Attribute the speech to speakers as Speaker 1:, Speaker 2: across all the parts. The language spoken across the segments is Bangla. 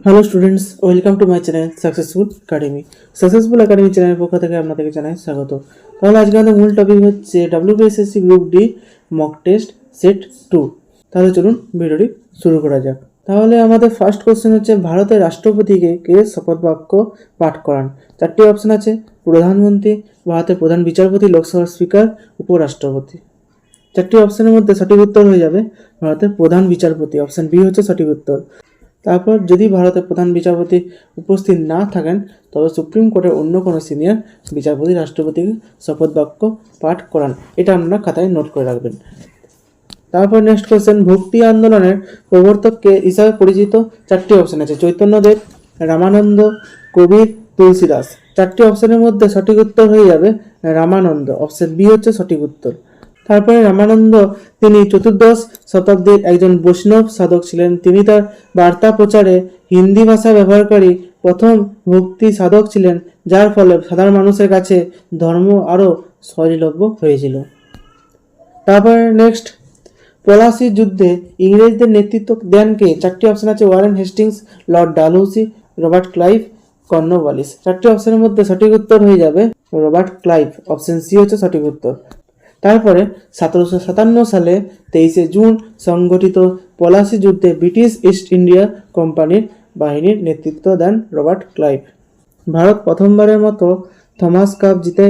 Speaker 1: Hello students, welcome to my channel successful academy. Successful academy চ্যানেলের পক্ষ থেকে আপনাদেরকে জানাই স্বাগত। তাহলে আজকে আমাদের মূল টপিক হচ্ছে WBSSC group D mock test set 2। তাহলে চলুন ভিডিওটি শুরু করা যাক। তাহলে আমাদের ফার্স্ট কোশ্চেন হচ্ছে, ভারতের রাষ্ট্রপতিকে কে শপথ বাক্য পাঠ করান? চারটি অপশন আছে: প্রধানমন্ত্রী, ভারতের প্রধান বিচারপতি, লোকসভার স্পিকার, উপরাষ্ট্রপতি। চারটি অপশনের মধ্যে সঠিক উত্তর হয়ে যাবে ভারতের প্রধান বিচারপতি। অপশন বি হচ্ছে সঠিক উত্তর। তারপর যদি ভারতের প্রধান বিচারপতি উপস্থিত না থাকেন, তবে সুপ্রিম কোর্টের অন্য কোনো সিনিয়র বিচারপতি রাষ্ট্রপতিকে শপথ বাক্য পাঠ করান। এটা আপনারা খাতায় নোট করে রাখবেন। তারপর নেক্সট কোয়েশ্চেন, ভক্তি আন্দোলনের প্রবর্তক কে হিসাবে পরিচিত? চারটি অপশন আছে: চৈতন্যদেব, রামানন্দ, কবির, তুলসীদাস। চারটি অপশনের মধ্যে সঠিক উত্তর হয়ে যাবে রামানন্দ। অপশন বি হচ্ছে সঠিক উত্তর। তারপরে রামানন্দ তিনি চতুর্দশ শতাব্দীর একজন বৈষ্ণব সাধক ছিলেন। তিনি তার বার্তা প্রচারে হিন্দি ভাষা ব্যবহারকারী প্রথম ভক্তি সাধক ছিলেন, যার ফলে সাধারণ মানুষের কাছে ধর্ম আরও সহজলভ্য হয়েছিল। তারপরে নেক্সট, পলাশির যুদ্ধে ইংরেজদের নেতৃত্ব দেন কে? চারটি অপশন আছে: Warren Hastings, Lord Dalhousie, Robert Clive, Cornwallis. চারটি অপশনের মধ্যে সঠিক উত্তর হয়ে যাবে রবার্ট ক্লাইভ। অপশন সি হচ্ছে সঠিক উত্তর। তারপরে 1757 সালে 23শে জুন সংগঠিত পলাশি যুদ্ধে ব্রিটিশ ইস্ট ইন্ডিয়া কোম্পানির বাহিনীর নেতৃত্ব দেন রবার্ট ক্লাইভ। ভারত প্রথমবারের মতো থমাস কাপ জিতে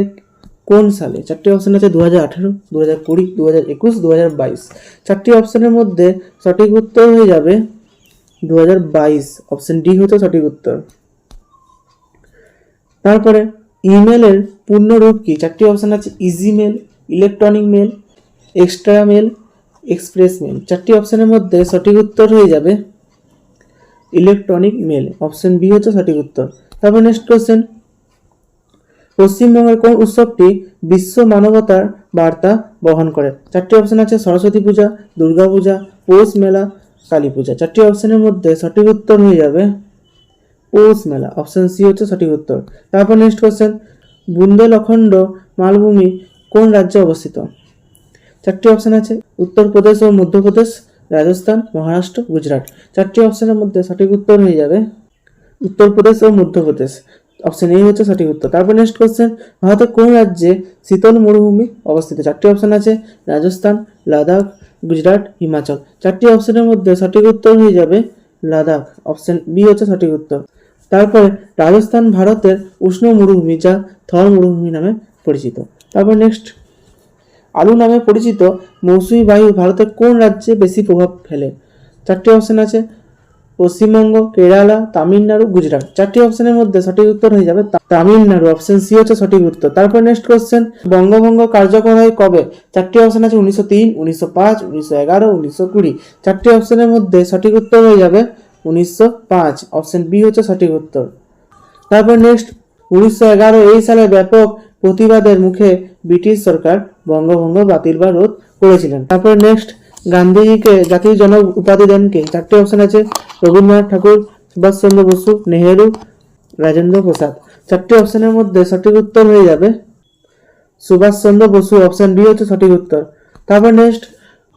Speaker 1: কোন সালে? চারটি অপশন আছে: 2018, 2020, 2021, 2022। চারটি অপশনের মধ্যে সঠিক উত্তর হয়ে যাবে 2022। অপশন ডি হচ্ছে সঠিক উত্তর। তারপরে ইমেলের পূর্ণ রূপ কি? চারটি অপশন আছে: easy mail, electronic mail, extra mail, express mail. চারটি অপশনের মধ্যে সঠিক উত্তর হয়ে যাবে ইলেকট্রনিক মেল। অপশন বি হচ্ছে সঠিক উত্তর। তারপর নেক্সট কোশ্চেন, পশ্চিমবঙ্গের কোন উৎসবটি বিশ্ব মানবতার বার্তা বহন করে? চারটি অপশন আছে: সরস্বতী পূজা, দুর্গা পূজা, পৌষ মেলা, কালী পূজা। চারটি অপশনের মধ্যে সঠিক উত্তর হয়ে যাবে পৌষ মেলা। অপশন সি হচ্ছে সঠিক উত্তর। তারপর নেক্সট কোশ্চেন, বুন্দেলখণ্ড মালভূমি কোন রাজ্যে অবস্থিত? চারটি অপশন আছে: উত্তরপ্রদেশ ও মধ্যপ্রদেশ, রাজস্থান, মহারাষ্ট্র, গুজরাট। চারটি অপশনের মধ্যে সঠিক উত্তর হয়ে যাবে উত্তরপ্রদেশ ও মধ্যপ্রদেশ। অপশন এ হচ্ছে সঠিক উত্তর। তারপর নেক্সট কোশ্চেন, ভারতের কোন রাজ্যে শীতল মরুভূমি অবস্থিত? চারটি অপশন আছে: রাজস্থান, লাদাখ, গুজরাট, হিমাচল। চারটি অপশনের মধ্যে সঠিক উত্তর হয়ে যাবে লাদাখ। অপশন বি হচ্ছে সঠিক উত্তর। তারপরে রাজস্থান ভারতের উষ্ণ মরুভূমি, যা থর মরুভূমি নামে পরিচিত। তারপর নেক্সট, আলু নামে পরিচিত মৌসুমী বায়ু ভারতের কোন রাজ্যে বেশি প্রভাব ফেলে? চারটি অপশন আছে: পশ্চিমবঙ্গ, কেরালা, তামিলনাড়ু, গুজরাট। চারটি অপশনের মধ্যে সঠিক উত্তর হয়ে যাবে তামিলনাড়ু। অপশন সি হচ্ছে সঠিক উত্তর। তারপর নেক্সট কোশ্চেন, বঙ্গভঙ্গ কার্যকর হয় কবে? চারটি অপশন আছে: 1903, 1905, 1911, 1920। চারটি অপশনের মধ্যে সঠিক উত্তর হয়ে যাবে 1905। অপশন বি হচ্ছে সঠিক উত্তর। তারপর নেক্সট, 1911 এই সালে ব্যাপক প্রতিবাদের মুখে ব্রিটিশ সরকার বঙ্গভঙ্গ বাতিল বা রোধ করেছিলেন। তারপর নেক্সট, গান্ধীজিকে জাতির জনক উপাধি দেন কে? চারটি অপশন আছে: রবীন্দ্রনাথ ঠাকুর, সুভাষচন্দ্র বসু, নেহেরু, রাজেন্দ্র প্রসাদ। চারটি অপশনের মধ্যে সঠিক উত্তর হয়ে যাবে সুভাষচন্দ্র বসু। অপশন বি হচ্ছে সঠিক উত্তর। তারপর নেক্সট,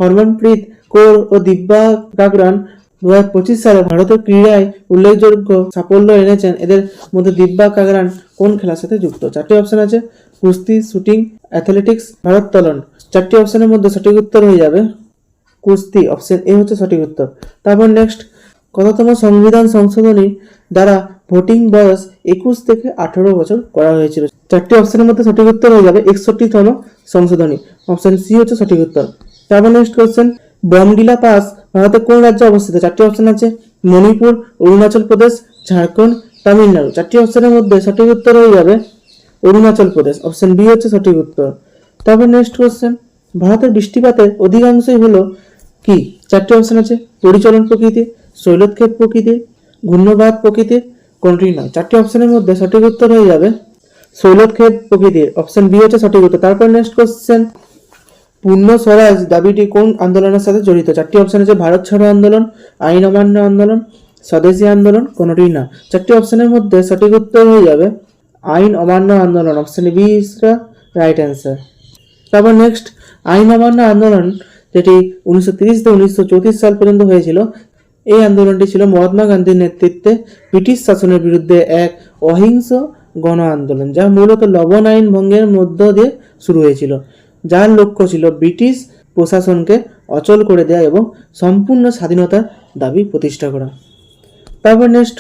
Speaker 1: হরমনপ্রীত কৌর ও দিব্যা কাকরান 2025 সালে ভারতের ক্রীড়ায় উল্লেখযোগ্য সাফল্য এনেছেন। এদের মধ্যে দিব্যা কাকরান কোন খেলার সাথে যুক্ত? চারটি অপশন আছে: কুস্তি, শুটিং, অ্যাথলেটিক্স, ভারোত্তোলন। চারটি অপশনের মধ্যে সঠিক উত্তর হয়ে যাবে কুস্তি। অপশন এ হচ্ছে সঠিক উত্তর। তারপর নেক্সট, কততম সংবিধান সংশোধনী দ্বারা ভোটিং বয়স 21 থেকে 18 বছর করা হয়েছিল? চারটি অপশনের মধ্যে সঠিক উত্তর হয়ে যাবে 61তম সংশোধনী। অপশন সি হচ্ছে সঠিক উত্তর। তারপর নেক্সট কোশ্চেন, বমডিলা পাস ভারতের কোন রাজ্যে অবস্থিত? চারটি অপশন আছে: মণিপুর, অরুণাচল প্রদেশ, ঝাড়খণ্ড, তামিলনাড়ু। চারটি অপশনের মধ্যে সঠিক উত্তর হয়ে যাবে অরুণাচল প্রদেশ। অপশন বি হচ্ছে সঠিক উত্তর। তারপর নেক্সট কোশ্চেন, ভারতের বৃষ্টিপাতের অধিকাংশই হলো কি? চারটি অপশন আছে: পরিচলন প্রকৃতি, শৈলক্ষেপ প্রকৃতি, ঘূর্ণবাদ প্রকৃতির, কোনটি নয়। চারটি অপশনের মধ্যে সঠিক উত্তর হয়ে যাবে শৈলক্ষেপ প্রকৃতির। অপশন বি হচ্ছে সঠিক উত্তর। তারপর নেক্সট কোশ্চেন, পূর্ণ স্বরাজ দাবিটি কোন আন্দোলনের সাথে জড়িত? চারটি অপশন আছে: ভারত ছাড়ো আন্দোলন, আইন অমান্য আন্দোলন, স্বদেশী আন্দোলন, কোনটি না। চারটি অপশনের মধ্যে সঠিক উত্তর হয়ে যাবে আইন অমান্য আন্দোলন। Option B is the right answer. তারপর নেক্সট, আইন অমান্য আন্দোলন যেটি 1930 থেকে 1934 সাল পর্যন্ত হয়েছিল, এই আন্দোলনটি ছিল মহাত্মা গান্ধীর নেতৃত্বে ব্রিটিশ শাসনের বিরুদ্ধে এক অহিংস গণ আন্দোলন, যা মূলত লবণ আইন ভঙ্গের মধ্য দিয়ে শুরু হয়েছিল, যার লক্ষ্য ছিল ব্রিটিশ প্রশাসনকে অচল করে দেওয়া এবং সম্পূর্ণ স্বাধীনতার দাবি প্রতিষ্ঠা করা। তারপর নেক্সট,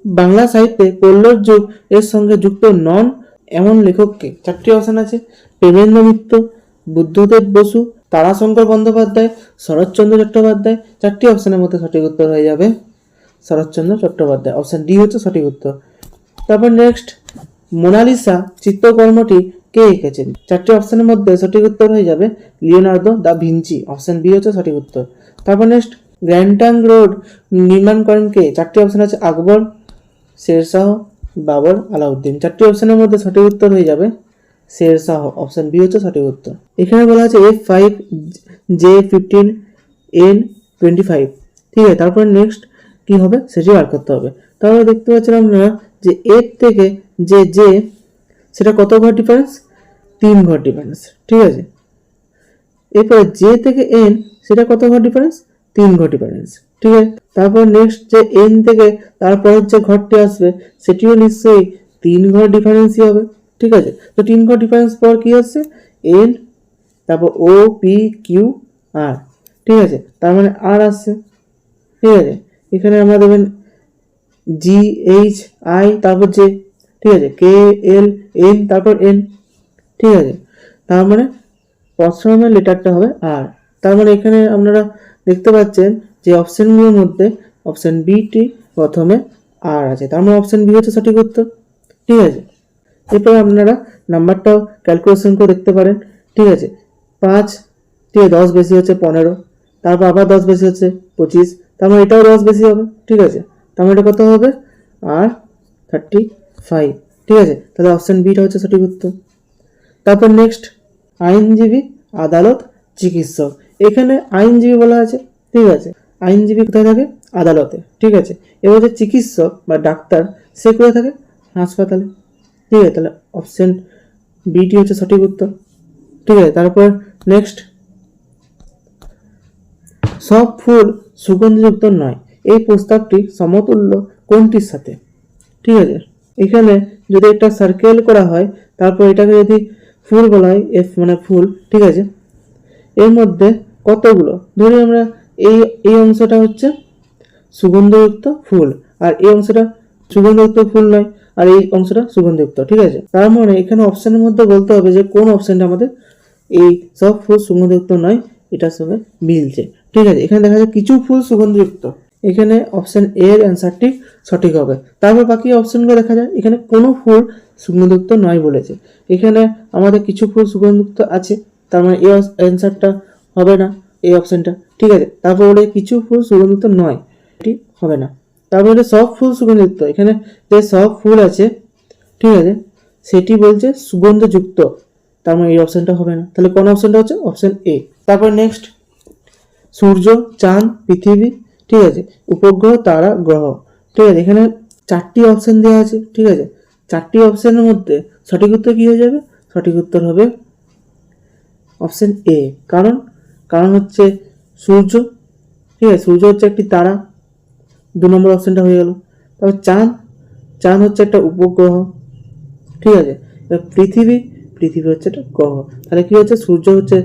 Speaker 1: বাংলা সাহিত্যে কল্লোর যুগ এর সঙ্গে যুক্ত নন এমন লেখককে? 4টি অপশন আছে। প্রেমেন্দ্র মিত্র, বুদ্ধদেব বসু, তারাশঙ্কর বন্দ্যোপাধ্যায়, শরৎচন্দ্র চট্টোপাধ্যায়। 4টি অপশনের মধ্যে সঠিক উত্তর হয়ে যাবে শরৎচন্দ্র চট্টোপাধ্যায়। অপশন ডি হচ্ছে সঠিক উত্তর। তারপর নেক্সট, মোনালিসা চিত্রকর্মটি কে এঁকেছেন? 4টি অপশনের মধ্যে সঠিক উত্তর হয়ে যাবে Leonardo da Vinci. Option B হচ্ছে সঠিক উত্তর। তারপর নেক্সট, গ্র্যান্ড ট্রাঙ্ক রোড নির্মাণ করেন কে? 4টি অপশন আছে। আকবর, শেরশাহ, বাবর, আলাউদ্দিন। 4টি অপশনের মধ্যে সঠিক উত্তর হয়ে যাবে শেরশাহ। অপশন বি হচ্ছে সঠিক উত্তর। এখানে বলা আছে F5 J15 N25। ঠিক আছে, তারপরে নেক্সট কি হবে সেটি বার করতে হবে। তাহলে দেখতে পাচ্ছেন আপনারা যে এর থেকে যে সেটা কত ঘর ডিফারেন্স? 3 ঘর ডিফারেন্স। ঠিক আছে, এরপরে জে থেকে এন সেটা কত ঘর ডিফারেন্স? 3 ঘর ডিফারেন্স। ঠিক আছে, তারপর নেক্সট যে এন থেকে তারপর যে ঘরটি আসবে সেটিও নিশ্চয়ই 3 ঘর ডিফারেন্সই হবে। ঠিক আছে, তো 3 ঘর ডিফারেন্স পর কি আসছে? এন, তারপর ও পি কিউ আর। ঠিক আছে, তার মানে আর আসছে। ঠিক আছে, এখানে আমরা দেবেন জি এইচ আই তারপর জে। ঠিক আছে, কে এল এন তারপর এন। ঠিক আছে, তার মানে প্রথমে লেটারটা হবে আর। তার মানে এখানে আপনারা দেখতে পাচ্ছেন যে অপশনগুলোর মধ্যে অপশন বিটি প্রথমে আর আছে, তার মানে অপশন বি হচ্ছে সঠিক উত্তর। ঠিক আছে, এরপরে আপনারা নাম্বারটাও ক্যালকুলেশন করে দেখতে পারেন। ঠিক আছে, 5 থেকে 10 বেশি হচ্ছে 15, তারপর আবার 10 বেশি হচ্ছে 25, তার মানে এটাও 10 বেশি হবে। ঠিক আছে, তার মানে এটা কত হবে? আর 35। ঠিক আছে, তাহলে অপশন বিটা হচ্ছে সঠিক উত্তর। তারপর নেক্সট, আইনজীবী, আদালত, চিকিৎসক। এখানে আইনজীবী বলা আছে। ঠিক আছে, আইনজীবী কোথায় থাকে? আদালতে। ঠিক আছে, এবার যে চিকিৎসক বা ডাক্তার সে কোথায় থাকে? হাসপাতালে। ঠিক আছে, তাহলে অপশন বিটি হচ্ছে সঠিক উত্তর। ঠিক আছে, তারপর নেক্সট, সব ফুল সুগন্ধিযুক্ত নয়, এই প্রস্তাবটি সমতুল্য কোনটির সাথে? ঠিক আছে, এখানে যদি একটা সার্কেল করা হয় তারপর এটাকে যদি ফুল বলা হয়, এফ মানে ফুল। ঠিক আছে, এর মধ্যে কতগুলো, ধরি আমরা এই অংশটা হচ্ছে সুগন্ধযুক্ত ফুল আর এই অংশটা সুগন্ধযুক্ত ফুল নয় আর এই অংশটা সুগন্ধযুক্ত। ঠিক আছে, তার মানে এখানে অপশনের মধ্যে বলতে হবে যে কোন অপশনটা আমাদের এই সব ফুল সুগন্ধযুক্ত নয় এটার সঙ্গে মিলছে। ঠিক আছে, এখানে দেখা যায় কিছু ফুল সুগন্ধযুক্ত, এখানে অপশন এ এর অ্যান্সারটি সঠিক হবে। তারপর বাকি অপশনগুলো দেখা যায় এখানে কোনো ফুল সুগন্ধযুক্ত নয় বলেছে, এখানে আমাদের কিছু ফুল সুগন্ধযুক্ত আছে, তার মানে এই অ্যান্সারটা হবে না এই অপশনটা। ঠিক আছে, তারপর বলে কিছু ফুল সুগন্ধযুক্ত নয়, এটি হবে না। তারপরে সব ফুল সুগন্ধযুক্ত, এখানে যে সব ফুল আছে ঠিক আছে সেটি বলছে সুগন্ধযুক্ত, তার মানে এই অপশনটা হবে না। তাহলে কোন অপশনটা হচ্ছে? Option A. তারপর নেক্সট, সূর্য, চাঁদ, পৃথিবী, ঠিক আছে, উপগ্রহ, তারা, গ্রহ। ঠিক আছে, এখানে 4টি অপশন দেওয়া আছে। ঠিক আছে, 4টি অপশনের মধ্যে সঠিক উত্তর কি হয়ে যাবে? সঠিক উত্তর হবে অপশন এ। কারণ হচ্ছে সূর্য। ঠিক আছে, সূর্য হচ্ছে একটি তারা, 2 নম্বর অপশনটা হয়ে গেল। তারপর চাঁদ হচ্ছে একটা উপগ্রহ। ঠিক আছে, পৃথিবী হচ্ছে একটা গ্রহ। তাহলে কি হচ্ছে? সূর্য হচ্ছে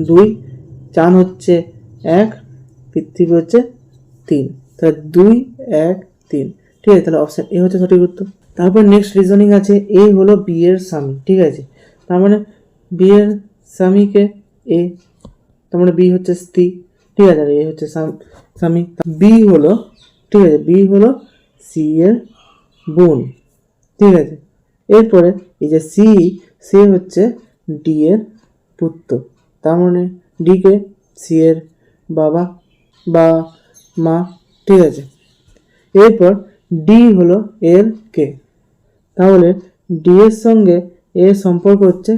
Speaker 1: 2, চাঁদ হচ্ছে 1, পৃথিবী হচ্ছে 3। তাহলে 2, 1, 3। ঠিক আছে, তাহলে অপশন এ হচ্ছে সঠিক উত্তর। তারপর নেক্সট রিজনিং আছে, এ হলো বি এর স্বামী। ঠিক আছে, তার মানে বি এর স্বামীকে এ, তার মানে বি হচ্ছে স্ত্রী। ঠিক আছে, আর এ হচ্ছে স্বামী। বি হলো, ঠিক আছে, বি হলো সি এর বোন। ঠিক আছে, এরপরে এই যে সি হচ্ছে ডি এর পুত্র, তার মানে ডি কে সি এর বাবা বা মা। ঠিক আছে, এরপর ডি হলো এর কে, তাহলে ডি এর সঙ্গে এর সম্পর্ক হচ্ছে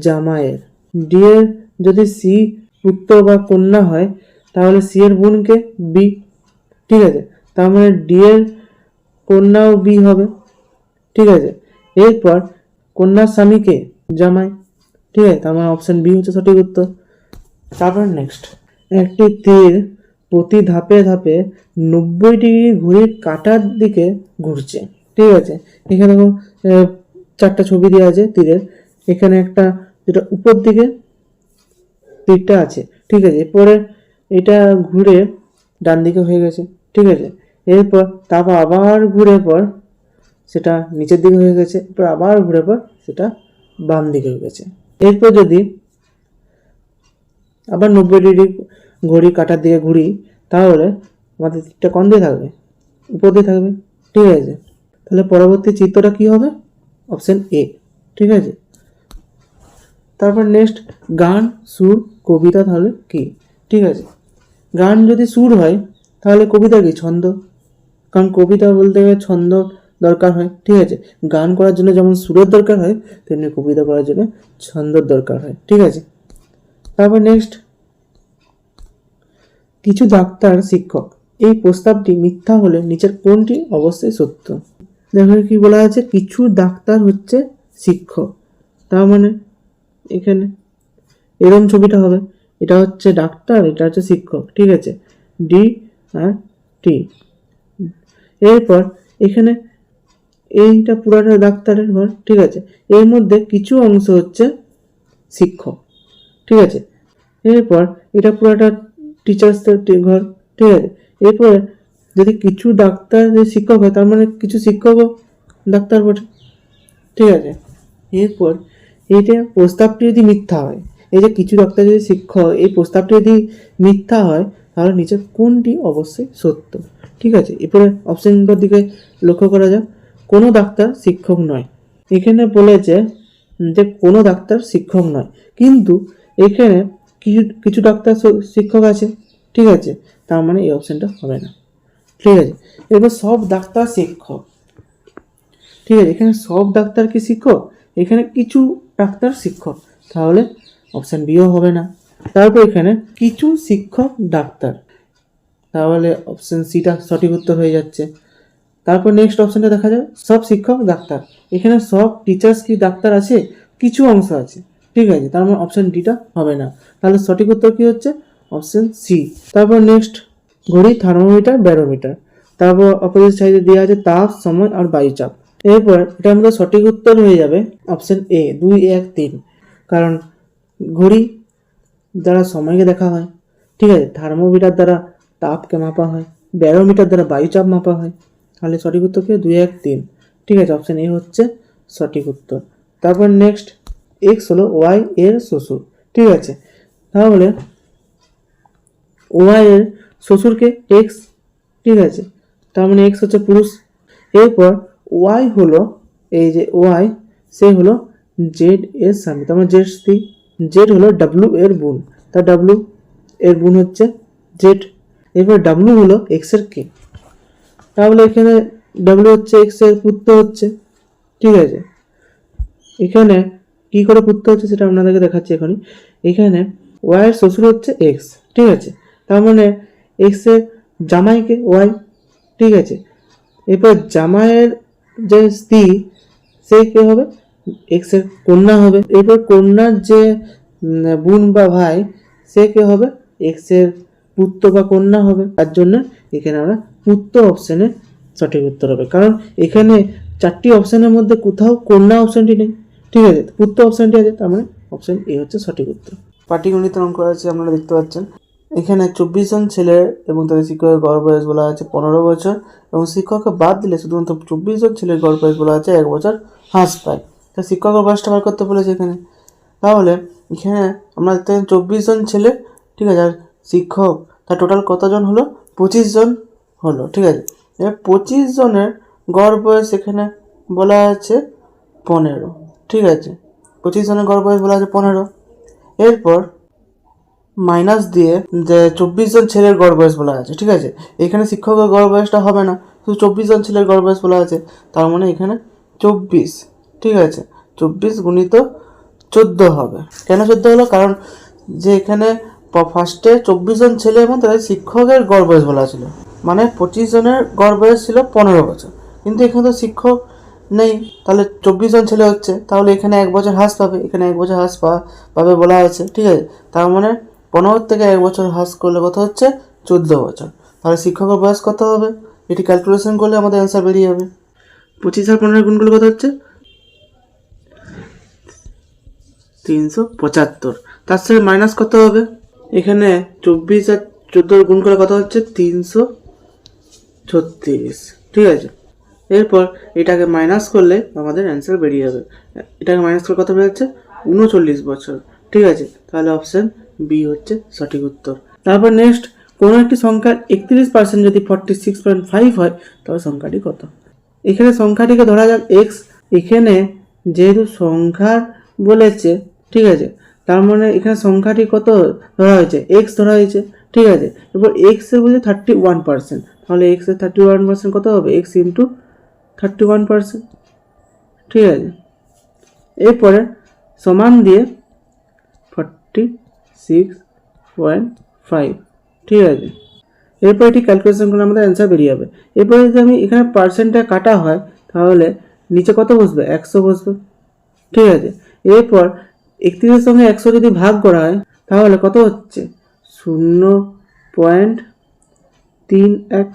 Speaker 1: জামাইয়ের। ডি এর যদি সি পুত্র বা কন্যা হয় তাহলে সি এর বোনকে বি। ঠিক আছে, তার মানে ডি এর কন্যাও বি হবে। ঠিক আছে, এরপর কন্যার স্বামীকে জামাই। ঠিক আছে, তার মানে অপশন বি হচ্ছে সঠিক উত্তর। তারপর নেক্সট, একটি তীর প্রতি ধাপে ধাপে 90 ডিগ্রি ঘড়ির কাঁটার দিকে ঘুরছে। ঠিক আছে, এখানে দেখো 4টা ছবি দেওয়া আছে তীরের। এখানে একটা যেটা উপর দিকে তীরটা আছে। ঠিক আছে, এরপরে এটা ঘুরে ডান দিকে হয়ে গেছে। ঠিক আছে, এরপর তারপর আবার ঘুরে পর সেটা নিচের দিকে হয়ে গেছে, এরপর আবার ঘুরে পর সেটা বাম দিকে হয়ে গেছে। এরপর যদি আবার 90 ডিগ্রি ঘড়ি কাটার দিকে ঘুরি, তাহলে আমাদের তীরটা কোন দিয়ে থাকবে? উপর দিয়ে থাকবে। ঠিক আছে, তাহলে পরবর্তী চিত্রটা কি হবে? Option A. ঠিক আছে, তারপর নেক্সট গান, সুর, কবিতা তাহলে কি? ঠিক আছে, গান যদি সুর হয় তাহলে কবিতা কি? ছন্দ। কারণ কবিতা বলতে গেলে ছন্দ দরকার হয়। ঠিক আছে, গান করার জন্য যেমন সুরের দরকার হয়, তেমনি কবিতা করার জন্য ছন্দর দরকার হয়। ঠিক আছে, তারপর নেক্সট কিছু ডাক্তার শিক্ষক, এই প্রস্তাবটি মিথ্যা হলে নিচের কোনটি অবশ্যই সত্য? দেখো কি বলা আছে, কিছু ডাক্তার হচ্ছে শিক্ষক, তার মানে এখানে এরম ছবিটা হবে, এটা হচ্ছে ডাক্তার, এটা হচ্ছে শিক্ষক। ঠিক আছে, ডি আর টি। এরপর এখানে এইটা পুরাটা ডাক্তারের ঘর। ঠিক আছে, এর মধ্যে কিছু অংশ হচ্ছে শিক্ষক। ঠিক আছে, এরপর এটা পুরাটা টিচার্সদের ঘর। ঠিক আছে, এরপরে যদি কিছু ডাক্তার শিক্ষক হয়, তার মানে কিছু শিক্ষকও ডাক্তার বটে। ঠিক আছে, এরপর এইটা প্রস্তাবটি যদি মিথ্যা হয়, এই যে কিছু ডাক্তার যদি শিক্ষক, এই প্রস্তাবটি যদি মিথ্যা হয়, তাহলে নিচের কোনটি অবশ্যই সত্য? ঠিক আছে, এরপরে অপশনটার দিকে লক্ষ্য করা যাক। কোনো ডাক্তার শিক্ষক নয়, এখানে বলেছে যে কোনো ডাক্তার শিক্ষক নয়, কিন্তু এখানে কিছু কিছু ডাক্তার শিক্ষক আছে। ঠিক আছে, তার মানে এই অপশনটা হবে না। ঠিক আছে, এবার সব ডাক্তার শিক্ষক। ঠিক আছে, এখানে সব ডাক্তার কি শিক্ষক? এখানে কিছু ডাক্তার শিক্ষক, তাহলে অপশন বিও হবে না। তারপর এখানে কিছু শিক্ষক ডাক্তার, তাহলে অপশন সিটা সঠিক উত্তর হয়ে যাচ্ছে। তারপর নেক্সট অপশনটা দেখা যায়, সব শিক্ষক ডাক্তার, এখানে সব টিচার্স কি ডাক্তার আছে? কিছু অংশ আছে। ঠিক আছে, তার মানে অপশন ডিটা হবে না, তাহলে সঠিক উত্তর কি হচ্ছে? Option C. তারপর নেক্সট ঘড়ি, থার্মোমিটার, ব্যারোমিটার। তারপর অপোজিট সাইডে দেওয়া আছে তাপ, সময় আর বায়ুচাপ। এরপর এটা আমাদের সঠিক উত্তর হয়ে যাবে অপশন এ, 2, 1, 3। কারণ ঘড়ি দ্বারা সময়কে দেখা হয়। ঠিক আছে, থার্মোমিটার দ্বারা তাপকে মাপা হয়, ব্যারোমিটার দ্বারা বায়ুচাপ মাপা হয়। তাহলে সঠিক উত্তর কি? 2, 1, 3। ঠিক আছে, অপশন এ হচ্ছে সঠিক উত্তর। তারপর নেক্সট এক্স হলো ওয়াই এর শ্বশুর। ঠিক আছে, তাহলে ওয়াই এর শ্বশুরকে এক্স। ঠিক আছে, তার মানে এক্স হচ্ছে পুরুষ। এরপর ওয়াই হলো, এই যে ওয়াই, সে হলো জেড এর স্বামী, তার মানে জেড স্ত্রী। জেড হলো ডাব্লু এর বোন, তার ডাব্লু এর বোন হচ্ছে জেড। এরপর ডাব্লু হলো এক্স এর কে, তাহলে এখানে ডাব্লু হচ্ছে এক্স এর পুত্র হচ্ছে। ঠিক আছে, এখানে কি করে পুত্র হচ্ছে সেটা আপনাদেরকে দেখাচ্ছি এখনই। এখানে ওয়াই এর শ্বশুর হচ্ছে এক্স। ঠিক আছে, তার মানে এক্স এর জামাইকে ওয়াই। ঠিক আছে, এরপর জামাইয়ের যে স্ত্রী, সে কে হবে? এক্স এর কন্যা হবে। এরপর কন্যার যে বোন বা ভাই, সে কে হবে? এক্স এর পুত্র বা কন্যা হবে। তার জন্য এখানে আমরা পুত্র অপশনে সঠিক উত্তর হবে, কারণ এখানে 4টি অপশনের মধ্যে কোথাও কন্যা অপশনটি নেই। ঠিক আছে, পুত্র অপশনটি আছে, তার মানে অপশন এ হচ্ছে সঠিক উত্তর। পাটিগণিত অঙ্ক আছে, আপনারা দেখতে পাচ্ছেন। এখানে 24 জন ছেলে এবং তাদের শিক্ষকের গড় বয়স বলা আছে 15 বছর, এবং শিক্ষককে বাদ দিলে শুধুমাত্র 24 জন ছেলের গড় বয়স বলা আছে 1 বছর হ্রাস পায়। তা শিক্ষকের বয়সটা বার করতে বলেছে এখানে। তাহলে এখানে আমরা দেখতে পাচ্ছি 24 জন ছেলে। ঠিক আছে, আর শিক্ষক তার টোটাল কতজন হলো? 25 জন হলো। ঠিক আছে, এবার 25 জনের গড় বয়স এখানে বলা আছে 15। ঠিক আছে, 25 জনের গড় বয়স বলা আছে 15। এরপর মাইনাস দিয়ে যে 24 জন ছেলের গড় বয়স বলা আছে। ঠিক আছে, এখানে শিক্ষকের গড় বয়সটা হবে না, শুধু 24 জন ছেলের গড় বয়স বলা আছে, তার মানে এখানে 24। ঠিক আছে, 24 গুণিত 14 হবে। কেন 14 হলো? কারণ যে এখানে ফার্স্টে 24 জন ছেলে এবং তাদের শিক্ষকের গড় বয়স বলা ছিল, মানে 25 জনের গড় বয়স ছিল 15 বছর, কিন্তু এখানে তো শিক্ষক নেই, তাহলে 24 জন ছেলে হচ্ছে, তাহলে এখানে 1 বছর হ্রাস পাবে, এখানে 1 বছর হ্রাস পাবে বলা আছে। ঠিক আছে, তার মানে 15 থেকে 1 বছর হ্রাস করলে কত হচ্ছে? 14 বছর। তাহলে শিক্ষকের বয়স কত হবে? এটি ক্যালকুলেশন করলে আমাদের অ্যান্সার বেরিয়ে যাবে। 25 আর 15 গুণ করলে কত হচ্ছে? 375। তার সঙ্গে মাইনাস কত হবে? এখানে 24 আর 14 গুণ করে কত হচ্ছে? 336। ঠিক আছে, এরপর এটাকে মাইনাস করলে আমাদের অ্যান্সার বেরিয়ে যাবে। এটাকে মাইনাস করে কত বেরোচ্ছে? 39 বছর। ঠিক আছে, তাহলে অপশান বি হচ্ছে সঠিক উত্তর। তারপর নেক্সট, কোনো একটি সংখ্যার 31% যদি 46.5 হয় তবে সংখ্যাটি কত? এখানে সংখ্যাটিকে ধরা যাক এক্স। এখানে যেহেতু সংখ্যার বলেছে, ঠিক আছে, তার মানে এখানে সংখ্যাটি কত ধরা হয়েছে? এক্স ধরা হয়েছে। ঠিক আছে, এবার এক্স এর বলছে 31%, তাহলে এক্স এর 31% কত হবে? X into 31%। ঠিক আছে, এরপরে সমান দিয়ে 46.5। ঠিক আছে, এরপর এটি ক্যালকুলেশন করে আমাদের অ্যান্সার বেরিয়ে যাবে। এরপরে যদি আমি এখানে পার্সেন্টটা কাটা হয় তাহলে নিচে কত বসবে? 100 বসবে। ঠিক আছে, এরপর 31-এর সঙ্গে 100 যদি ভাগ করা হয় তাহলে কত হচ্ছে? 0.31।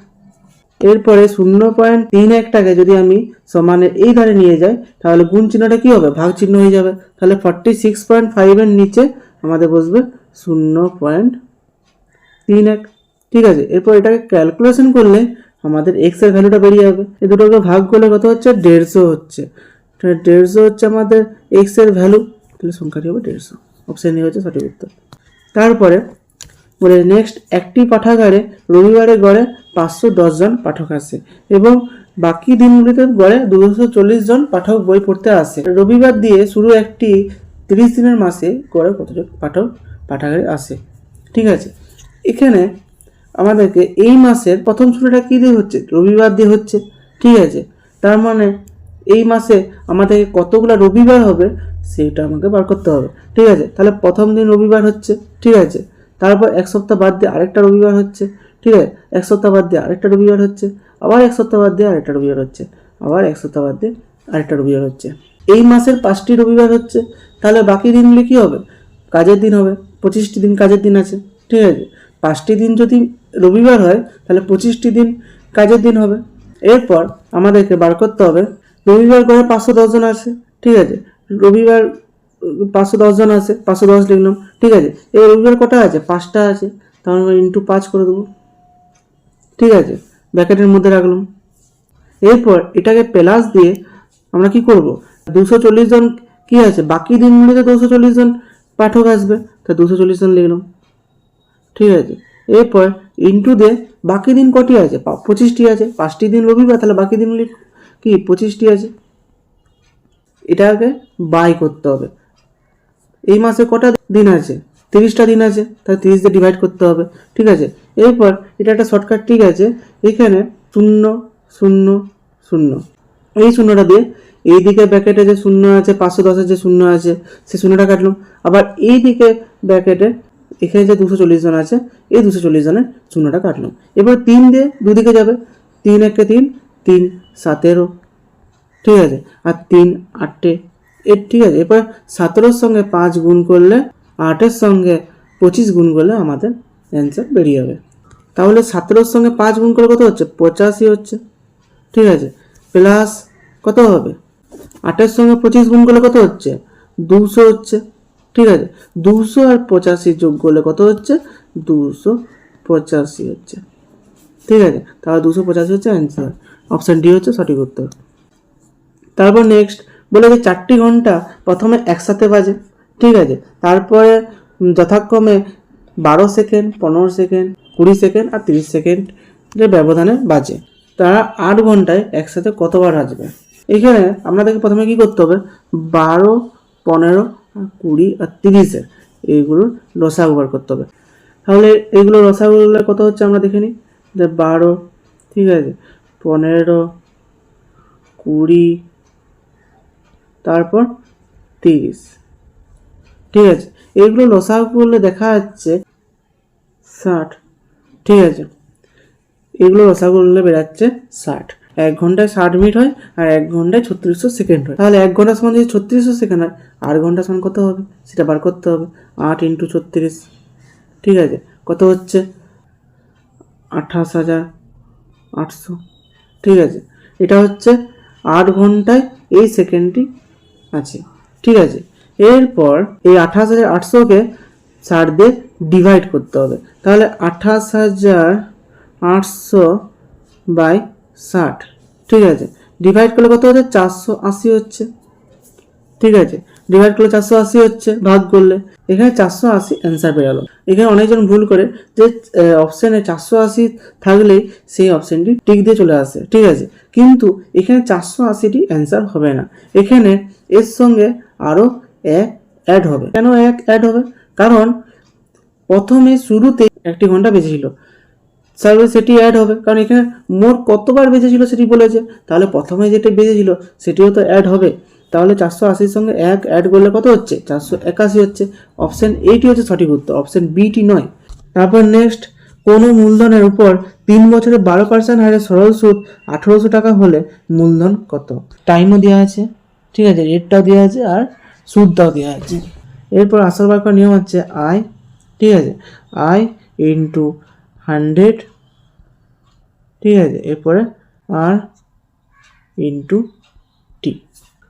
Speaker 1: এরপরে 0.31টাকে যদি আমি সমানের এই ধারে নিয়ে যাই তাহলে গুণ চিহ্নটা কি হবে? ভাগ চিহ্ন হয়ে যাবে। তাহলে 46.5 এর নিচে আমাদের বসবে 0.31। ঠিক আছে, এরপর এটাকে ক্যালকুলেশন করলে আমাদের এক্স এর ভ্যালুটা বেরিয়ে যাবে। এই দুটোকে ভাগ করলে কত হচ্ছে? 150 হচ্ছে। 150 হচ্ছে আমাদের এক্স এর ভ্যালু, তাহলে সংখ্যাটি হবে 150। অপশন এ হচ্ছে সঠিক উত্তর। তারপরে বলে নেক্সট, একটি পাঠাগারে রবিবারে গড়ে 510 জন পাঠক আসে এবং বাকি দিনগুলিতে গড়ে 240 জন পাঠক বই পড়তে আসে। রবিবার দিয়ে শুরু একটি 30 দিনের মাসে গড়ে কতজন পাঠক পাঠাগারে আসে? ঠিক আছে, এখানে আমাদেরকে এই মাসের প্রথম ছুটিটা কী দিয়ে হচ্ছে? রবিবার দিয়ে হচ্ছে। ঠিক আছে, তার মানে এই মাসে আমাদের কতগুলো রবিবার হবে সেটা আমাকে বার করতে হবে। ঠিক আছে, তাহলে প্রথম দিন রবিবার হচ্ছে। ঠিক আছে, তারপর এক সপ্তাহ বাদ দিয়ে আরেকটা রবিবার হচ্ছে। ঠিক আছে, এক সপ্তাহ বাদ দিয়ে আরেকটা রবিবার হচ্ছে, আবার এক সপ্তাহ বাদ দিয়ে আরেকটা রবিবার হচ্ছে, আবার এক সপ্তাহ বাদ দিয়ে আরেকটা রবিবার হচ্ছে। এই মাসের 5টি রবিবার হচ্ছে, তাহলে বাকি দিনগুলি কী হবে? কাজের দিন হবে। 25টি দিন কাজের দিন আছে। ঠিক আছে, 5টি দিন যদি রবিবার হয় তাহলে 25টি দিন কাজের দিন হবে। এরপর আমাদেরকে বার করতে হবে রবিবার করে 510 জন আছে। ঠিক আছে, রবিবার 510 জন আছে, 510 লিখলাম। ঠিক আছে, এই রবিবার কটা আছে? 5টা আছে, তাহলে আমরা ইন্টু 5 করে দেবো। ঠিক আছে, ব্র্যাকেটের মধ্যে রাখলাম। এরপর এটাকে প্লাস দিয়ে আমরা কি করব? 240 জন কি আছে? বাকি দিনগুলিতে 240 জন পাঠক আসবে, তা 240 জন লিখলাম। ঠিক আছে, এরপর ইন্টু দিয়ে বাকি দিন কটি আছে? 25টি আছে। 5টি দিন রবিবার, তাহলে বাকি দিনগুলি কি? 25টি আছে। এটাকে বাই করতে হবে। এই মাসে কটা দিন আছে? 30টা দিন আছে, তাহলে 30 দিয়ে ডিভাইড করতে হবে। ঠিক আছে, এরপর এটা একটা শর্টকাট। ঠিক আছে, এখানে 0 0 0, এই শূন্যটা দিয়ে এই দিকে ব্র্যাকেটে যে শূন্য আছে 510-এর যে শূন্য আছে সে শূন্যটা কাটলাম। আবার এই দিকে ব্র্যাকেটে এখানে যে 240 জন আছে এই 240 জনের শূন্যটা কাটলাম। এবার 3 দিয়ে দুদিকে যাবে, 3 1 3, 3 17। ঠিক আছে, আর 3 8 এর। ঠিক আছে, এরপর 17-র সঙ্গে 5 গুণ করলে 8-এর সঙ্গে 25 গুণ করলে আমাদের অ্যান্সার বেরিয়ে যাবে। তাহলে 17-র সঙ্গে 5 গুণ করলে কত হচ্ছে? 85 হচ্ছে। ঠিক আছে, প্লাস কত হবে? 8-এর সঙ্গে 25 গুণ করলে কত হচ্ছে? 200 হচ্ছে। ঠিক আছে, 200 আর 85 যোগ করলে কত হচ্ছে? 285 হচ্ছে। ঠিক আছে, তাহলে 285 হচ্ছে অ্যান্সার। অপশান ডি হচ্ছে সঠিক উত্তর। তারপর নেক্সট বলে যে 4টি ঘন্টা প্রথমে একসাথে বাজে। ঠিক আছে, তারপরে যথাক্রমে 12 সেকেন্ড, 15 সেকেন্ড, 20 সেকেন্ড আর 30 সেকেন্ডের ব্যবধানে বাজে। তারা 8 ঘন্টায় একসাথে কতবার বাজবে? এখানে আপনাদেরকে প্রথমে কি করতে হবে? 12, 15, 20 আর 30-এর এইগুলোর লসাগু বার করতে হবে। তাহলে এইগুলো লসাগুলো কত হচ্ছে আমরা দেখে নিই। যে 12, ঠিক আছে, 15, 20, তারপর 30। ঠিক আছে, এইগুলো লসাগু করলে দেখা যাচ্ছে 60। ঠিক আছে, এগুলো লসাগু করলে বেরাচ্ছে 60। 1 ঘন্টায় 60 মিনিট হয় আর 1 ঘন্টায় 3600 সেকেন্ড হয়। তাহলে 1 ঘন্টা সমান যদি 3600 সেকেন্ড হয়, 8 ঘন্টা সমান কত হবে সেটা বার করতে হবে। 8 × 36। ঠিক আছে, কত হচ্ছে? 28,800, ঠিক আছে। এটা হচ্ছে 8 ঘন্টায় এই সেকেন্ডটি আছে, ঠিক আছে। এরপর এই 28,800কে 60 দিয়ে ডিভাইড করতে হবে। তাহলে 28,800 বাই 60, ঠিক আছে। ডিভাইড করলে কত হচ্ছে? 480 হচ্ছে, ঠিক আছে। ডিভাইড করলে 480 হচ্ছে, ভাগ করলে এখানে 480 অ্যান্সার বেরোলো। এখানে অনেকজন ভুল করে যে অপশানে 480 থাকলেই সেই অপশানটি টিক দিয়ে চলে আসে, ঠিক আছে। কিন্তু এখানে 480টি অ্যান্সার হবে না, এখানে এর সঙ্গে আরও 1 অ্যাড হবে। কেন 1 অ্যাড হবে? কারণ প্রথমে শুরুতে 1 ঘন্টা বেঁচেছিল, তাহলে সেটি অ্যাড হবে, কারণ এখানে মোট কতবার বেঁচেছিল সেটি বলেছে। তাহলে প্রথমে যেটা বেঁচেছিল সেটিও তো অ্যাড হবে। তাহলে 480-র সঙ্গে 1 অ্যাড করলে কত হচ্ছে? 481 হচ্ছে। অপশান এইটি হচ্ছে সঠিক উত্তর, অপশান বিটি নয়। তারপর নেক্সট, কোনো মূলধনের উপর 3 বছরে 12% হারে সরল সুদ 1800 টাকা হলে মূলধন কত? টাইমও দেওয়া আছে, ঠিক আছে, রেটটাও দেওয়া আছে আর সুদটাও দেওয়া আছে। এরপর আসল বার করার নিয়ম হচ্ছে আই, ঠিক আছে, আই ইন্টু 100, ঠিক আছে। এরপরে আর ইন্টু টি।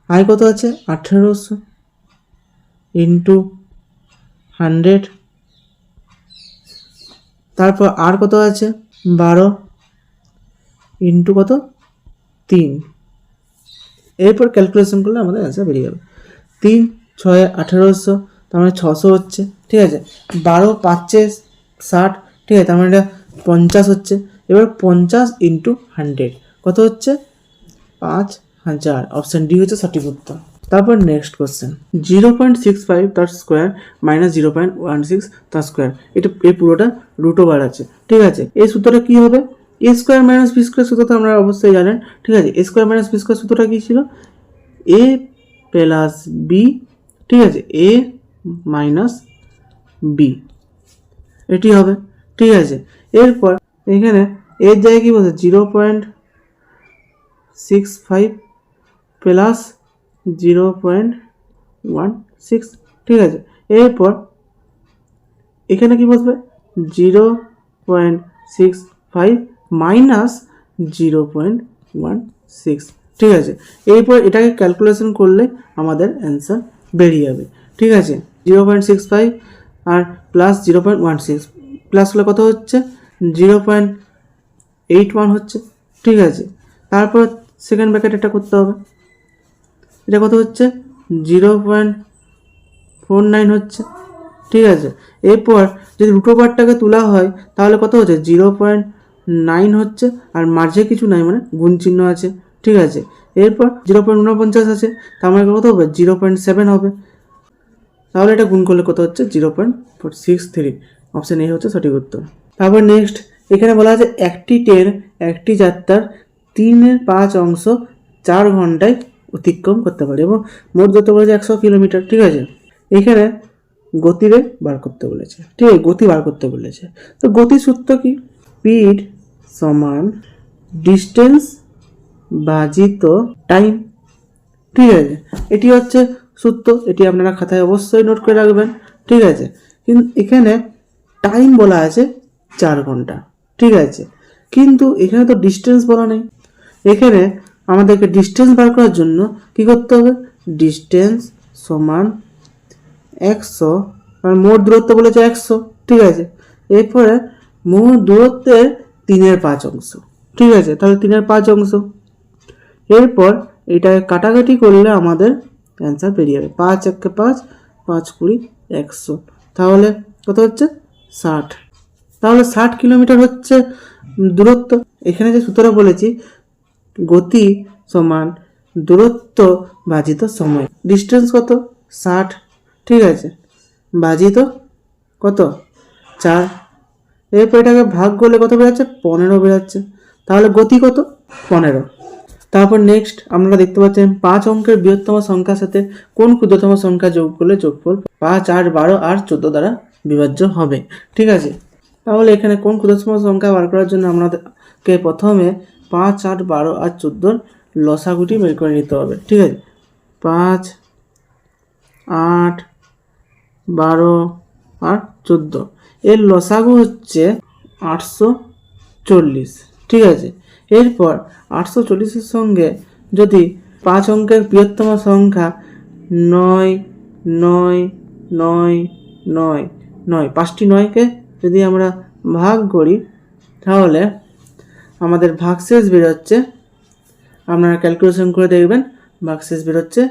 Speaker 1: আয় কত আছে? 1800 ইন্টু 100, তারপর আর কত আছে? 12 ইন্টু কত? 3। এরপর ক্যালকুলেশন করলে আমাদের অ্যান্সার বেরিয়ে যাবে। 3 6 1800, তার মানে 600 হচ্ছে, ঠিক আছে। 12 5 60, ঠিক আছে, তার মানে এটা 50 হচ্ছে। এবার 50 ইন্টু 100 কত হচ্ছে? 5000। অপশান ডি হচ্ছে সঠিক উত্তর। তারপর নেক্সট কোশ্চেন, 0.65 তার স্কোয়ার মাইনাস 0.16 তার স্কোয়ার, এটা এই পুরোটা রুট ওভার আছে, ঠিক আছে। এই সূত্রটা কি হবে? এ স্কোয়ার মাইনাস বি স্কোয়ার সূত্রটা আপনারা অবশ্যই জানেন, ঠিক আছে। এ স্কোয়ার মাইনাস বি স্কোয়ার সূত্রটা কী ছিল? এ প্লাস বি, ঠিক আছে, এ মাইনাস বি, এটি হবে, ঠিক আছে। এরপর এখানে এর জায়গায় কী বলছে? 0.65 প্লাস 0.16, ঠিক আছে। এরপর এখানে কি বসবে? 0.65 মাইনাস 0.16, ঠিক আছে। এরপর এটাকে ক্যালকুলেশন করলে আমাদের অ্যান্সার বেরিয়ে যাবে, ঠিক আছে। 0.65 আর প্লাস 0.16 প্লাস হলে কত হচ্ছে? 0.81 হচ্ছে, ঠিক আছে। তারপর সেকেন্ড ব্র্যাকেট এটা করতে হবে, এটা কত হচ্ছে? 0.49 হচ্ছে, ঠিক আছে। এরপর যদি রুট ওভারটাকে তোলা হয় তাহলে কত হচ্ছে? 0.9 হচ্ছে, আর মাঝে কিছু নাই মানে গুণ চিহ্ন আছে, ঠিক আছে। এরপর 0.49 আছে, তার মানে কত হবে? 0.7 হবে। তাহলে এটা গুণ করলে কত হচ্ছে? 0.63। অপশান এ হচ্ছে সঠিক উত্তর। তারপর নেক্সট এখানে বলা আছে একটি ট্রেন একটি যাত্রার 3/5 অংশ 4 ঘন্টায় অতিক্রম করতে পারে এবং মোট দূরত্ব বলেছে 100 কিলোমিটার, ঠিক আছে। এখানে গতিবেগ বার করতে বলেছে, ঠিক আছে, গতি বার করতে বলেছে। তো গতির সূত্র কি? স্পিড সমান ডিস্টেন্স ভাজিত টাইম, ঠিক আছে। এটি হচ্ছে সূত্র, এটি আপনারা খাতায় অবশ্যই নোট করে রাখবেন, ঠিক আছে। কিন্তু এখানে টাইম বলা আছে 4 ঘন্টা, ঠিক আছে, কিন্তু এখানে তো ডিস্টেন্স বলা নেই। এখানে আমাদেরকে ডিস্টেন্স বার করার জন্য কি করতে হবে? ডিস্টেন্স সমান 100, আর মোট দূরত্ব বলেছে 100, ঠিক আছে। এরপরে মোট দূরত্বের 3/5 অংশ, ঠিক আছে, তাহলে 3/5 অংশ। এরপর এটাকে কাটাকাটি করলে আমাদের অ্যান্সার বেরিয়ে যাবে। 5 1 5, 5 20 100, তাহলে কত হচ্ছে? 60। তাহলে 60 কিলোমিটার হচ্ছে দূরত্ব। এখানে যে সূত্রটা বলেছি গতি সমান দূরত্ব ভাজিত সময়, ডিস্টেন্স কত? 60, ঠিক আছে, ভাজিত কত? 4। এরপর এটাকে ভাগ করলে কত বেরোচ্ছে? 15 বেরোচ্ছে। তাহলে গতি কত? 15। তারপর নেক্সট আমরা দেখতে পাচ্ছেন 5 অঙ্কের বৃহত্তম সংখ্যার সাথে কোন ক্ষুদ্রতম সংখ্যা যোগ করলে যোগফল 5 8 12 আর 14 দ্বারা বিভাজ্য হবে, ঠিক আছে। তাহলে এখানে কোন ক্ষুদ্রতম সংখ্যা বার করার জন্য আমাদেরকে প্রথমে 5 8 12 আর 14 লসাগুটি বের করে নিতে হবে, ঠিক আছে। 5 8 12 আর 14 এর লসাগু হচ্ছে 40, ঠিক আছে। এরপর 840-এর সঙ্গে যদি 5 অঙ্কের বৃহত্তম সংখ্যা 9 9 9 9 9 5টি 9কে যদি আমরা ভাগ করি তাহলে আমাদের ভাগশেষ বেরোচ্ছে, আপনারা ক্যালকুলেশন করে দেখবেন, ভাগশেষ বেরোচ্ছে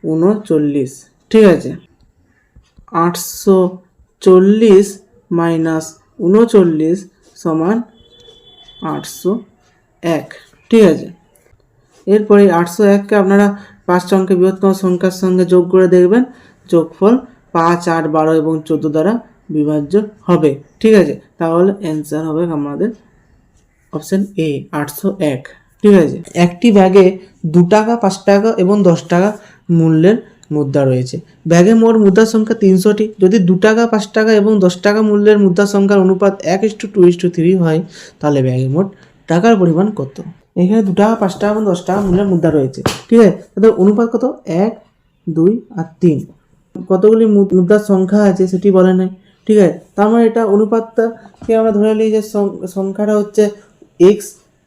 Speaker 1: 39, ঠিক আছে। 840 মাইনাস 39 সমান 801, ঠিক আছে। এরপরে 801কে আপনারা 5 অঙ্কের বৃহত্তম সংখ্যার সঙ্গে যোগ করে দেখবেন, যোগফল 5, 8, 12 এবং 14 দ্বারা বিভাজ্য হবে, ঠিক আছে। তাহলে অ্যান্সার হবে আমাদের অপশন এ 801, ঠিক আছে। একটি ব্যাগে 2 টাকা, 5 টাকা এবং 10 টাকা মূল্যের মুদ্রা রয়েছে। ব্যাগে মোট মুদ্রার সংখ্যা 300টি। যদি 2 টাকা, 5 টাকা এবং 10 টাকা মূল্যের মুদ্রার সংখ্যার অনুপাত 1:2:3 হয় তাহলে ব্যাগে মোট টাকার পরিমাণ কত? এখানে 2 টাকা, 5 টাকা এবং 10 টাকা মূল্যের মুদ্রা রয়েছে, ঠিক আছে। তাদের অনুপাত কত? 1, 2 আর 3। কতগুলি মুদ্রার সংখ্যা আছে সেটি বলে নাই, ঠিক আছে। তার মানে এটা অনুপাতটাকে আমরা ধরে নিই যে সংখ্যাটা হচ্ছে x,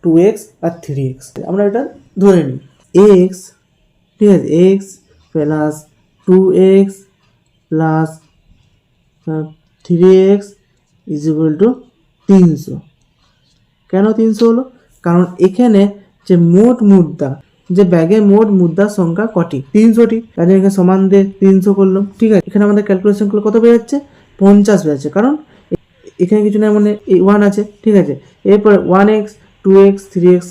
Speaker 1: 2x আর 3x, আমরা এটা ধরে নিই x, ঠিক আছে, x plus 2x plus 3x is equal to 300। কেন 300 হলো? কারণ এখানে যে মোট মুদ্রা, যে ব্যাগে মোট মুদ্রার সংখ্যা কটি? 300টি। তাহলে এখানে সমান দিয়ে 300 করলাম, ঠিক আছে। এখানে আমাদের ক্যালকুলেশন করলে কত বেরোচ্ছে? 50 বেরোচ্ছে, কারণ এখানে কিছু না, মানে 1 আছে, ঠিক আছে। এরপরে 1x, 2x, 3x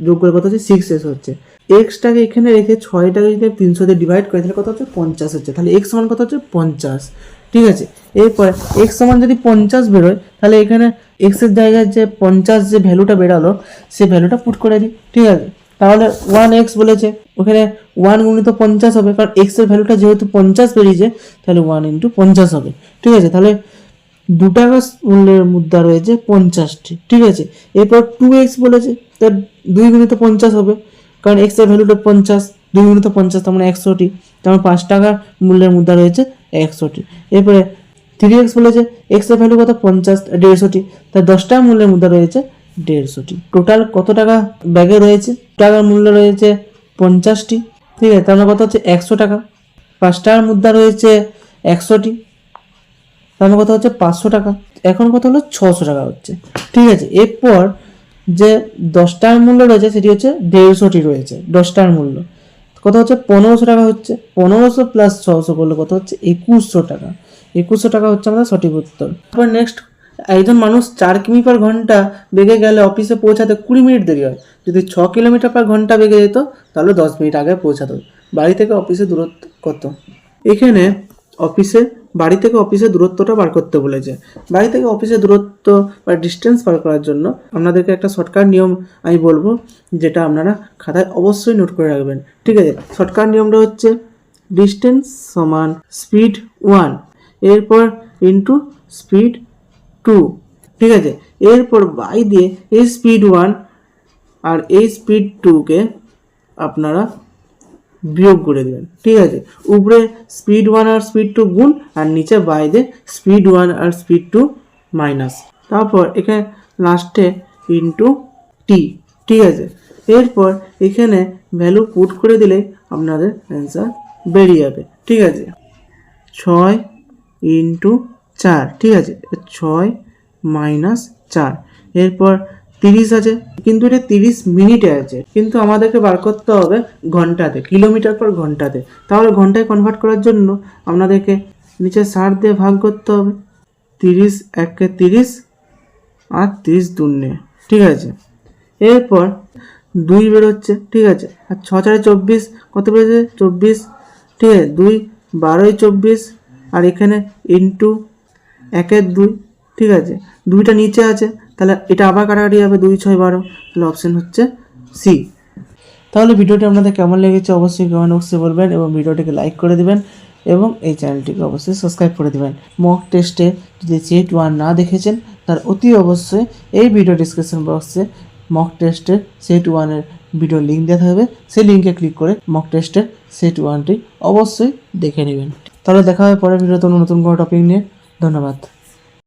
Speaker 1: যোগ করে কত হচ্ছে? 6x হচ্ছে। এক্সটাকে এখানে রেখে 6টাকে যদি 300 দিয়ে ডিভাইড করে তাহলে কত হচ্ছে? 50 হচ্ছে। তাহলে এক্স সমান কত হচ্ছে? 50, ঠিক আছে। এরপরে এক্স সমান যদি 50 বেরোয় তাহলে এখানে এক্সের জায়গায় যে 50 যে ভ্যালুটা বেরালো সে ভ্যালুটা পুট করে দিই, ঠিক আছে। তাহলে 1x বলেছে, ওখানে 1 গুণিত 50 হবে, কারণ x এর ভ্যালুটা যেহেতু 50 বেরিয়েছে তাহলে 1 × 50 হবে, ঠিক আছে। তাহলে 2 টাকা মূল্যের মুদ্রা রয়েছে 50টি, ঠিক আছে। এরপর 2x বলেছে, তার 2 গুণিত 50 হবে, কারণ x এর ভ্যালুটা 50, 2 গুণিত 50 তার মানে 100টি, তার মানে 5 টাকার মূল্যের মুদ্রা রয়েছে 100টি। এরপরে 3x বলেছে, x এর ভ্যালু কত? 50, 150টি, তার 10 টাকা মূল্যের মুদ্রা রয়েছে 150টি। টোটাল কত টাকা ব্যাগে রয়েছে? টাকার মূল্য রয়েছে 50টি, ঠিক আছে। তার মানে কত হচ্ছে? 100 টাকা। 5 টাকার মুদ্রা রয়েছে 100টি, তার মানে কত হচ্ছে? 500 টাকা। এখন কত হলো? 600 টাকা হচ্ছে, ঠিক আছে। এরপর যে 10 টাকার মূল্য রয়েছে সেটি হচ্ছে 150টি রয়েছে। 10 টাকার মূল্য কত হচ্ছে? 1500 টাকা হচ্ছে। 1500 প্লাস 600 করলে কত হচ্ছে? 2100 টাকা। 2100 টাকা হচ্ছে আমাদের সঠিক উত্তর। তারপর নেক্সট, একজন মানুষ 4 কিমি/ঘন্টা বেগে গেলে অফিসে পৌঁছাতে 20 মিনিট দেরি হয়। যদি 6 কিলোমিটার/ঘন্টা বেগে যেত তাহলে 10 মিনিট আগে পৌঁছাতো। বাড়ি থেকে অফিসের দূরত্ব কত? এখানে বাড়ি থেকে অফিসের দূরত্বটা বার করতে বলেছে। বাড়ি থেকে অফিসের দূরত্ব বা ডিস্টেন্স বার করার জন্য আপনাদেরকে একটা শর্টকাট নিয়ম আমি বলবো, যেটা আপনারা খাতায় অবশ্যই নোট করে রাখবেন, ঠিক আছে। শর্টকাট নিয়মটা হচ্ছে ডিস্টেন্স সমান স্পিড 1 এরপর ইন্টু স্পিড 2, ঠিক আছে। এরপর বাই দিয়ে এই স্পিড 1 আর এই স্পিড 2কে আপনারা বিয়োগ করে দেবেন, ঠিক আছে। উপরে স্পিড 1 আর স্পিড 2 গুণ, আর নিচে বাইরে স্পিড 1 আর স্পিড 2 মাইনাস, তারপর এখানে লাস্টে ইন্টু টি, ঠিক আছে। এরপর এখানে ভ্যালু পুট করে দিলে আপনাদের অ্যান্সার বেরিয়ে যাবে, ঠিক আছে। 6 × 4, ঠিক আছে। 6 - 4, এরপর 30 আছে, কিন্তু এটা 30 মিনিটে আছে, কিন্তু আমাদেরকে বার করতে হবে ঘন্টাতে, কিলোমিটার/ঘন্টাতে। তাহলে ঘন্টায় কনভার্ট করার জন্য আপনাদেরকে নিচে 60 দিয়ে ভাগ করতে হবে। 30 × 1 = 30 আর 30 × 2 = ঠিক আছে। এরপর 2 বেরোচ্ছে, ঠিক আছে। আর 6 × 4 = 24, কত বেরোচ্ছে? 24, ঠিক আছে। 2 12 × 24, আর এখানে ইন্টু 1 × 2, ঠিক আছে। 2টা নিচে আছে, তাহলে এটা আবার কাটাকাটি হবে, 2 × 6 = 12, তাহলে অপশন হচ্ছে সি। তাহলে ভিডিওটি আপনাদের কেমন লেগেছে অবশ্যই কমেন্ট বক্সে বলবেন, এবং ভিডিওটিকে লাইক করে দিবেন, এবং এই চ্যানেলটিকে অবশ্যই সাবস্ক্রাইব করে দিবেন। মক টেস্টে যদি সেট 1 না দেখেছেন তার অতি অবশ্যই এই ভিডিও ডিসক্রিপশন বক্সে মক টেস্টের সেট 1-এর ভিডিও লিঙ্ক দেওয়া থাকবে, সেই লিঙ্কে ক্লিক করে মক টেস্টের সেট 1টি অবশ্যই দেখে নেবেন। তাহলে দেখা হবে পরের ভিডিওতে নতুন কোনো টপিক নিয়ে। ধন্যবাদ।